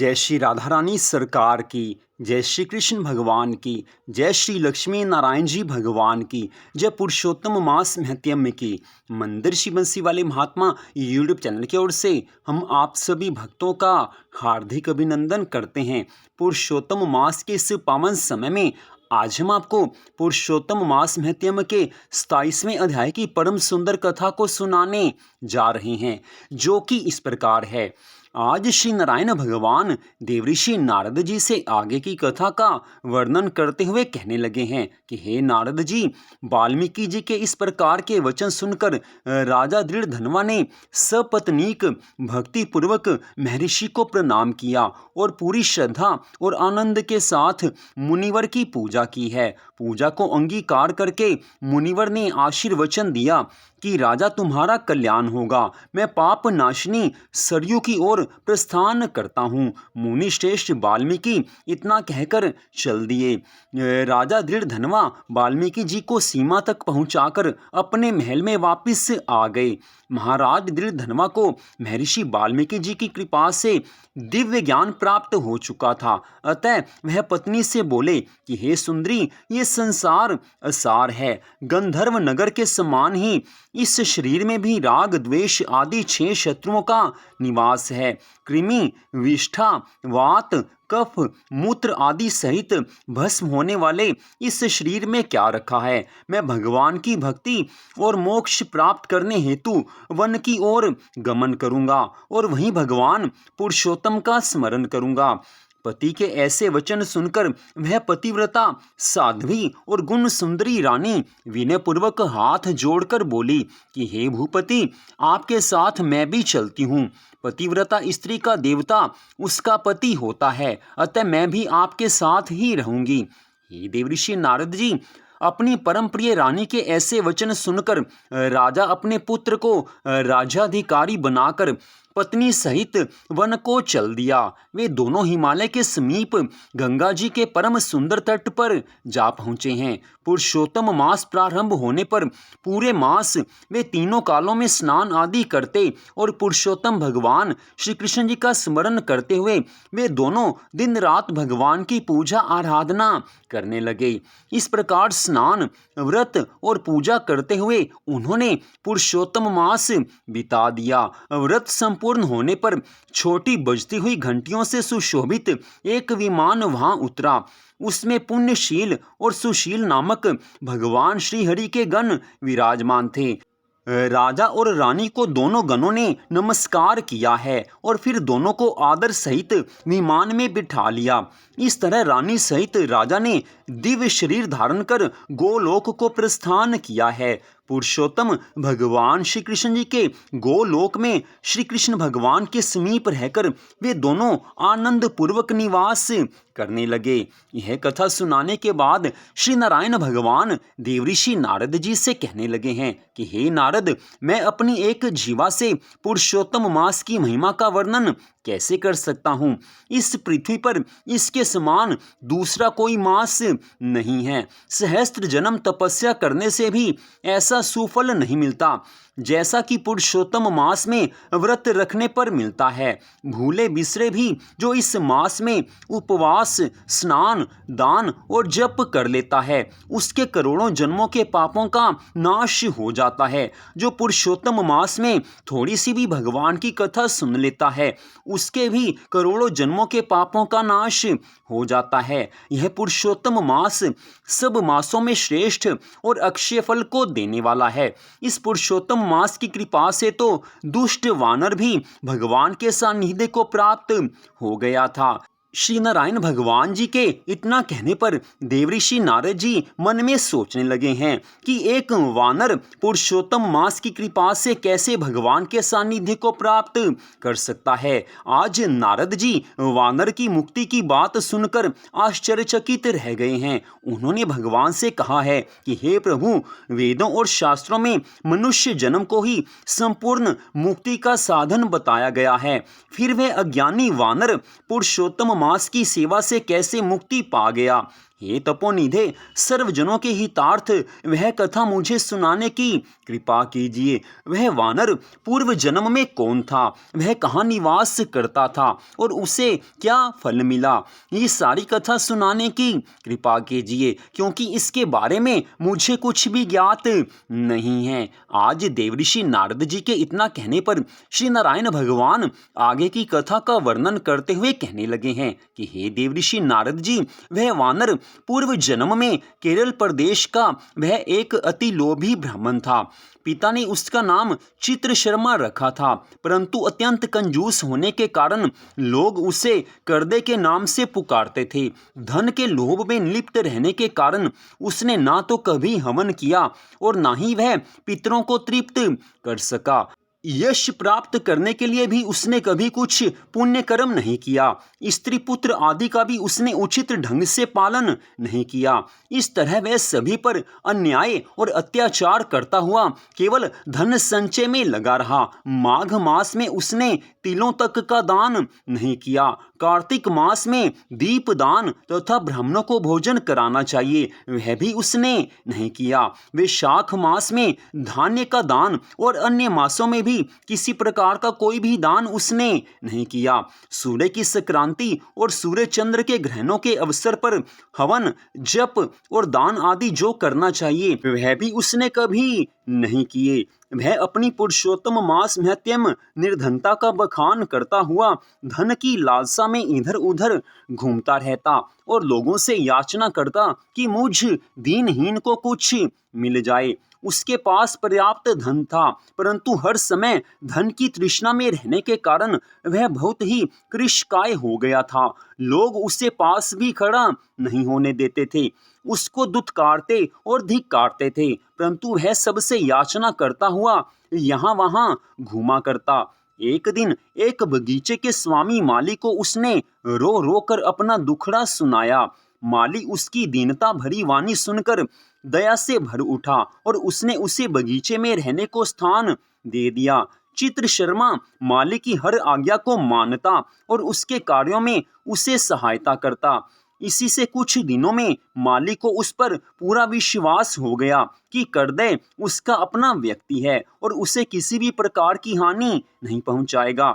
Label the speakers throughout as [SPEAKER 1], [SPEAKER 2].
[SPEAKER 1] जय श्री राधा रानी सरकार की, जय श्री कृष्ण भगवान की, जय श्री लक्ष्मी नारायण जी भगवान की, जय पुरुषोत्तम मास महत्यम की। मंदिर श्री बंसी वाले महात्मा यूट्यूब चैनल की ओर से हम आप सभी भक्तों का हार्दिक अभिनंदन करते हैं। पुरुषोत्तम मास के इस पावन समय में आज हम आपको पुरुषोत्तम मास महत्यम के 27वें अध्याय की परम सुंदर कथा को सुनाने जा रहे हैं, जो कि इस प्रकार है। आज श्री नारायण भगवान देवऋषि नारद जी से आगे की कथा का वर्णन करते हुए कहने लगे हैं कि हे नारद जी, वाल्मीकि जी के इस प्रकार के वचन सुनकर राजा दृढ़धनवा ने सपत्नीक भक्ति पूर्वक महर्षि को प्रणाम किया और पूरी श्रद्धा और आनंद के साथ मुनिवर की पूजा की है। पूजा को अंगीकार करके मुनिवर ने आशीर्वचन दिया कि राजा तुम्हारा कल्याण होगा। मैं पाप नाशिनी सरयू की ओर प्रस्थान करता हूँ। मुनि श्रेष्ठ वाल्मीकि इतना कहकर चल दिए। राजा दृढ़धनवा वाल्मीकि जी को सीमा तक पहुंचाकर अपने महल में वापस आ गए। महाराज दृढ़धनवा को महर्षि वाल्मीकि जी की कृपा से दिव्य ज्ञान प्राप्त हो चुका था। अतः वह पत्नी से बोले कि हे सुंदरी, ये संसार असार है। गंधर्व नगर के समान ही इस शरीर में भी राग द्वेष आदि 6 शत्रुओं का निवास है। कृमि, विष्ठा, वात, कफ, मूत्र आदि सहित भस्म होने वाले इस शरीर में क्या रखा है। मैं भगवान की भक्ति और मोक्ष प्राप्त करने हेतु वन की ओर गमन करूंगा और वहीं भगवान पुरुषोत्तम का स्मरण करूंगा। पति के ऐसे वचन सुनकर वह पतिव्रता साध्वी और गुण सुंदरी रानी विनय पूर्वक हाथ जोड़कर बोली कि हे भूपति, आपके साथ मैं भी चलती हूँ। पतिव्रता स्त्री का देवता उसका पति होता है, अतः मैं भी आपके साथ ही रहूंगी। हे देवऋषि नारद जी, अपनी परम प्रिय रानी के ऐसे वचन सुनकर राजा अपने पुत्र को राज्याधिकारी बनाकर पत्नी सहित वन को चल दिया। वे दोनों हिमालय के समीप गंगा जी के परम सुंदर तट पर जा पहुँचे हैं। पुरुषोत्तम मास प्रारंभ होने पर पूरे मास वे तीनों कालों में स्नान आदि करते और पुरुषोत्तम भगवान श्री कृष्ण जी का स्मरण करते हुए वे दोनों दिन रात भगवान की पूजा आराधना करने लगे। इस प्रकार स्नान, व्रत और पूजा करते हुए उन्होंने पुरुषोत्तम मास बिता दिया। व्रत संपूर्ण होने पर छोटी बजती हुई घंटियों से सुशोभित एक विमान वहां उतरा। उसमें पुण्यशील और सुशील नामक भगवान श्री हरि के गण विराजमान थे। राजा और रानी को दोनों गणों ने नमस्कार किया है और फिर दोनों को आदर सहित विमान में बिठा लिया। इस तरह रानी सहित राजा ने दिव्य शरीर धारण कर गोलोक को प्रस्थान किया है। पुरुषोत्तम भगवान श्री कृष्ण जी के गोलोक में श्री कृष्ण भगवान के समीप रहकर वे दोनों आनंद पूर्वक निवास करने लगे। यह कथा सुनाने के बाद श्री नारायण भगवान देवऋषि नारद जी से कहने लगे हैं कि हे नारद, मैं अपनी एक जीवा से पुरुषोत्तम मास की महिमा का वर्णन कैसे कर सकता हूँ। इस पृथ्वी पर इसके समान दूसरा कोई मास नहीं है। सहस्त्र जन्म तपस्या करने से भी ऐसा सुफल नहीं मिलता जैसा कि पुरुषोत्तम मास में व्रत रखने पर मिलता है। भूले बिसरे भी जो इस मास में उपवास, स्नान, दान और जप कर लेता है, उसके करोड़ों जन्मों के पापों का नाश हो जाता है। जो पुरुषोत्तम मास में थोड़ी सी भी भगवान की कथा सुन लेता है, उसके भी करोड़ों जन्मों के पापों का नाश हो जाता है। यह पुरुषोत्तम मास सब मासों में श्रेष्ठ और अक्षय फल को देने वाला है। इस पुरुषोत्तम मास की कृपा से तो दुष्ट वानर भी भगवान के सानिध्य को प्राप्त हो गया था। श्री नारायण भगवान जी के इतना कहने पर देवऋषि नारद जी मन में सोचने लगे हैं कि एक वानर पुरुषोत्तम मास की कृपा से कैसे भगवान के सानिध्य को प्राप्त कर सकता है। आज नारद जी वानर की मुक्ति की बात सुनकर आश्चर्यचकित रह गए हैं। उन्होंने भगवान से कहा है कि हे प्रभु, वेदों और शास्त्रों में मनुष्य जन्म को ही संपूर्ण मुक्ति का साधन बताया गया है, फिर वह अज्ञानी वानर पुरुषोत्तम मास की सेवा से कैसे मुक्ति पा गया। हे तपोनिधे, सर्वजनों के हितार्थ वह कथा मुझे सुनाने की कृपा कीजिए। वह वानर पूर्व जन्म में कौन था, वह कहाँ निवास करता था और उसे क्या फल मिला, ये सारी कथा सुनाने की कृपा कीजिए, क्योंकि इसके बारे में मुझे कुछ भी ज्ञात नहीं है। आज देवऋषि नारद जी के इतना कहने पर श्री नारायण भगवान आगे की कथा का वर्णन करते हुए कहने लगे हैं कि हे देवऋषि नारद जी, वह वानर पूर्व जन्म में केरल प्रदेश का वह एक अति लोभी ब्राह्मण था। पिता ने उसका नाम चित्रशर्मा रखा था, परंतु अत्यंत कंजूस होने के कारण लोग उसे करदे के नाम से पुकारते थे। धन के लोभ में लिप्त रहने के कारण उसने ना तो कभी हवन किया और ना ही वह पितरों को तृप्त कर सका। यश प्राप्त करने के लिए भी उसने कभी कुछ पुण्य कर्म नहीं किया। स्त्री पुत्र आदि का भी उसने उचित ढंग से पालन नहीं किया। इस तरह वह सभी पर अन्याय और अत्याचार करता हुआ केवल धन संचय में लगा रहा। माघ मास में उसने तिलों तक का दान नहीं किया। कार्तिक मास में दीप दान तथा ब्राह्मणों को भोजन कराना चाहिए, वह भी उसने नहीं किया। वैशाख मास में धान्य का दान और अन्य मासों में भी किसी प्रकार का कोई भी दान उसने नहीं किया। सूर्य की संक्रांति और सूर्य चंद्र के ग्रहणों के अवसर पर हवन, जप और दान आदि जो करना चाहिए वह भी उसने कभी नहीं किए। वह अपनी पुरुषोत्तम मास महत्यम निर्धनता का बखान करता हुआ धन की लालसा में इधर उधर घूमता रहता और लोगों से याचना करता कि मुझ दीनहीन को कुछ मिल जाए। उसके पास पर्याप्त धन था, परंतु हर समय धन की तृष्णा में रहने के कारण वह बहुत ही कृशकाय हो गया था। लोग उसे पास भी खड़ा नहीं होने देते थे, उसको दुत्कारते और धिक्कारते थे, परंतु वह सबसे याचना करता हुआ यहाँ वहाँ घूमा करता। एक दिन एक बगीचे के स्वामी माली को उसने रो रो कर अपना दुखड़ा सुनाया। माली उसकी दीनता भरी वाणी सुनकर दया से भर उठा और उसने उसे बगीचे में रहने को स्थान दे दिया। चित्रशर्मा माली की हर आज्ञा को मानता और उसके कार्यों में उसे सहायता करता। इसी से कुछ दिनों में माली को उस पर पूरा विश्वास हो गया कि करदे उसका अपना व्यक्ति है और उसे किसी भी प्रकार की हानि नहीं पहुंचाएगा।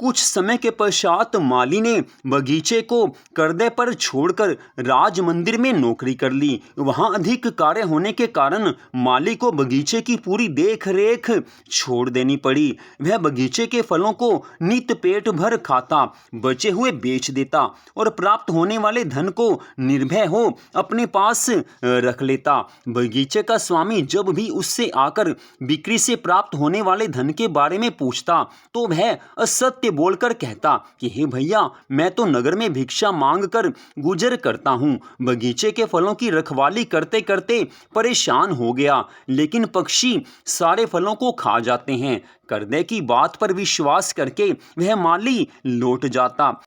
[SPEAKER 1] कुछ समय के पश्चात माली ने बगीचे को करदे पर छोड़कर राज मंदिर में नौकरी कर ली। वहां अधिक कार्य होने के कारण माली को बगीचे की पूरी देख रेख छोड़ देनी पड़ी। वह बगीचे के फलों को नित पेट भर खाता, बचे हुए बेच देता और प्राप्त होने वाले धन को निर्भय हो अपने पास रख लेता। बगीचे का स्वामी जब भी उससे आकर बिक्री से प्राप्त होने वाले धन के बारे में पूछता तो वह असत्य बोलकर कहता कि हे भैया, मैं तो नगर में भिक्षा मांगकर गुजर करता हूँ। बगीचे के फलों की रखवाली करते करते परेशान हो गया, लेकिन पक्षी सारे फलों को खा जाते हैं। करदे की बात पर विश्वास करके वह माली लौट जाता।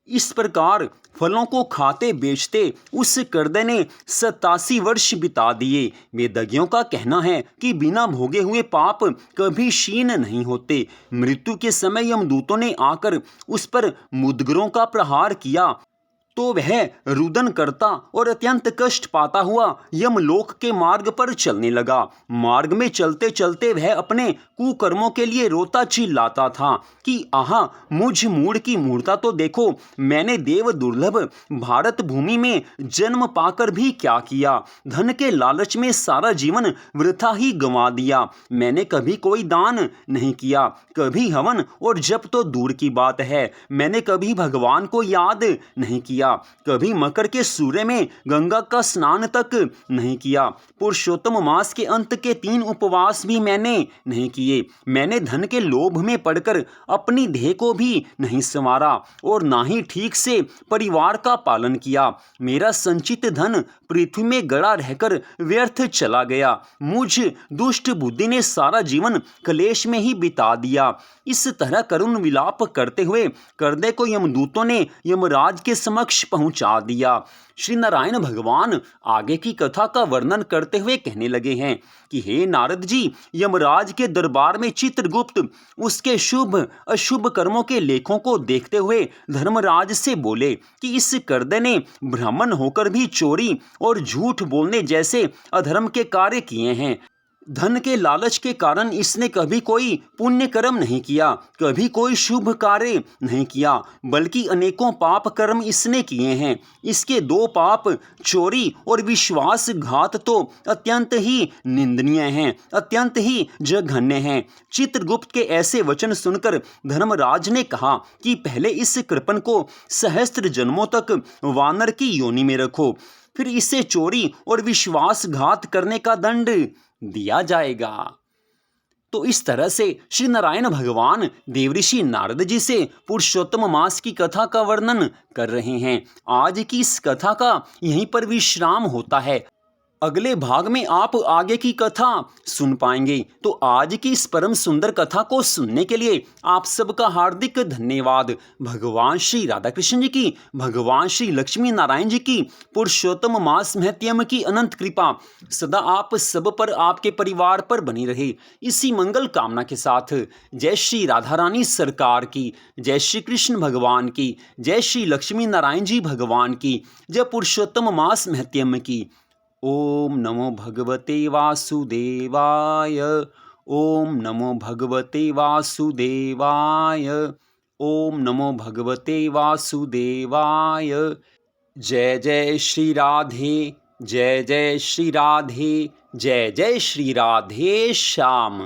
[SPEAKER 1] इस प्रकार फलों को खाते बेचते उस करदे ने 87 वर्ष बिता दिए। वेदज्ञों का कहना है कि बिना भोगे हुए पाप कभी क्षीण नहीं होते। मृत्यु के समय यमदूतों ने आकर उस पर मुद्गरों का प्रहार किया तो वह रुदन करता और अत्यंत कष्ट पाता हुआ यमलोक के मार्ग पर चलने लगा। मार्ग में चलते चलते वह अपने कुकर्मों के लिए रोता चिल्लाता था कि आहा, मुझ मूढ़ की मूर्खता तो देखो, मैंने देव दुर्लभ भारत भूमि में जन्म पाकर भी क्या किया। धन के लालच में सारा जीवन वृथा ही गंवा दिया। मैंने कभी कोई दान नहीं किया, कभी हवन और जप तो दूर की बात है, मैंने कभी भगवान को याद नहीं किया, कभी मकर के सूर्य में गंगा का स्नान तक नहीं किया। पुरुषोत्तम मास के अंत के 3 उपवास भी मैंने नहीं किए। मैंने धन के लोभ में पड़कर अपनी देह को भी नहीं संवारा और ना ही ठीक से परिवार का पालन किया। मेरा संचित धन पृथ्वी में गड़ा रहकर व्यर्थ चला गया। मुझ दुष्ट बुद्धि ने सारा जीवन क्लेश में ही बिता दिया। इस तरह करुण विलाप करते हुए करदे को यमदूतों ने यमराज के समक्ष समक्ष पहुंचा दिया। श्री नारायण भगवान आगे की कथा का वर्णन करते हुए कहने लगे हैं कि हे नारद जी, यमराज के दरबार में चित्रगुप्त उसके शुभ अशुभ कर्मों के लेखों को देखते हुए धर्मराज से बोले कि इस कर्दे ने ब्राह्मण होकर भी चोरी और झूठ बोलने जैसे अधर्म के कार्य किए हैं। धन के लालच के कारण इसने कभी कोई पुण्य कर्म नहीं किया, कभी कोई शुभ कार्य नहीं किया, बल्कि अनेकों पाप कर्म इसने किए हैं। इसके दो पाप, चोरी और विश्वासघात, तो अत्यंत ही निंदनीय हैं, अत्यंत ही जघन्य हैं। चित्रगुप्त के ऐसे वचन सुनकर धर्मराज ने कहा कि पहले इस कृपण को सहस्त्र जन्मों तक वानर की योनि में रखो, फिर इसे चोरी और विश्वासघात करने का दंड दिया जाएगा। तो इस तरह से श्री नारायण भगवान देवऋषि नारद जी से पुरुषोत्तम मास की कथा का वर्णन कर रहे हैं। आज की इस कथा का यहीं पर विश्राम होता है। अगले भाग में आप आगे की कथा सुन पाएंगे। तो आज की इस परम सुंदर कथा को सुनने के लिए आप सबका हार्दिक धन्यवाद। भगवान श्री राधा कृष्ण जी की, भगवान श्री लक्ष्मी नारायण जी की, पुरुषोत्तम मास महत्यम की अनंत कृपा सदा आप सब पर, आपके परिवार पर बनी रहे। इसी मंगल कामना के साथ जय श्री राधा रानी सरकार की, जय श्री कृष्ण भगवान की, जय श्री लक्ष्मी नारायण जी भगवान की, जय पुरुषोत्तम मास महत्यम की। ओम नमो भगवते वासुदेवाय। ओम नमो भगवते वासुदेवाय। ओम नमो भगवते वासुदेवाय। जय जय श्री राधे, जय जय श्री राधे, जय जय श्री राधे श्याम।